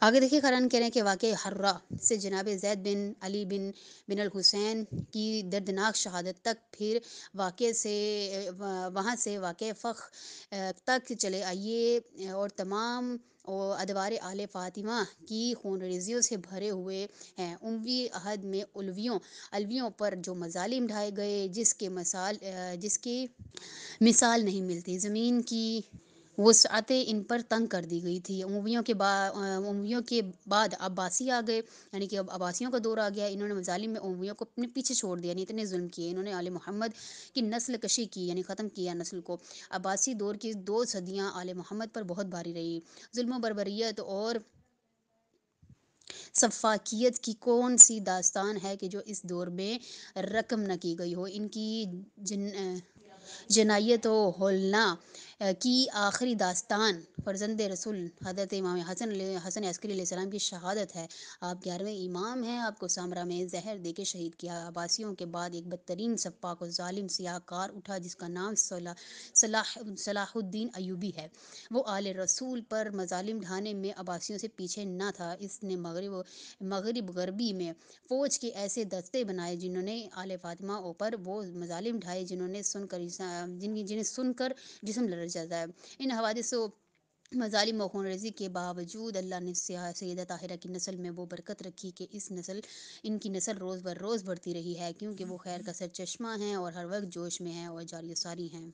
آگے دیکھیے قرآن کہہ رہے ہیں کہ واقعہ حرہ سے جناب زید بن علی بن الحسین کی دردناک شہادت تک، پھر واقعے سے وہاں سے واقعہ فخ تک چلے آئیے اور تمام ادوار آل فاطمہ کی خون ریزیوں سے بھرے ہوئے ہیں۔ اموی عہد میں الویوں پر جو مظالم ڈھائے گئے، جس کی مثال نہیں ملتی، زمین کی وسعتیں ان پر تنگ کر دی گئی تھی۔ امویوں کے بعد عباسی آ گئے، یعنی کہ اب عباسیوں کا دور آ گیا۔ انہوں نے مظالم میں امویوں کو اپنے پیچھے چھوڑ دیا، یعنی اتنے ظلم کیے انہوں نے آل محمد کی نسل کشی کی، یعنی ختم کیا نسل کو۔ عباسی دور کی 2 صدیاں آل محمد پر بہت بھاری رہی۔ ظلم و بربریت اور سفاکیت کی کون سی داستان ہے کہ جو اس دور میں رقم نہ کی گئی ہو؟ ان کی جنایت و ہولنا کی آخری داستان فرزند رسول حضرت امام حسن عسکری علیہ السلام کی شہادت ہے۔ آپ 11ویں امام ہیں، آپ کو سامرا میں زہر دے کے شہید کیا۔ عباسیوں کے بعد ایک بدترین سفاک و ظالم سیاہ کار اٹھا جس کا نام صلاح الدین ایوبی ہے۔ وہ آل رسول پر مظالم ڈھانے میں عباسیوں سے پیچھے نہ تھا۔ اس نے مغرب غربی میں فوج کے ایسے دستے بنائے جنہوں نے آل فاطمہ پر وہ مظالم ڈھائے جنہیں سن کر جسم لرز جاتا ہے۔ ان حوادث و مظالم و خون ریزی کے باوجود اللہ نے سیدہ طاہرہ کی نسل میں وہ برکت رکھی کہ ان کی نسل روز بر روز بڑھتی رہی ہے، کیونکہ وہ خیر کا سرچشمہ ہیں اور ہر وقت جوش میں ہیں اور جاری و ساری ہیں۔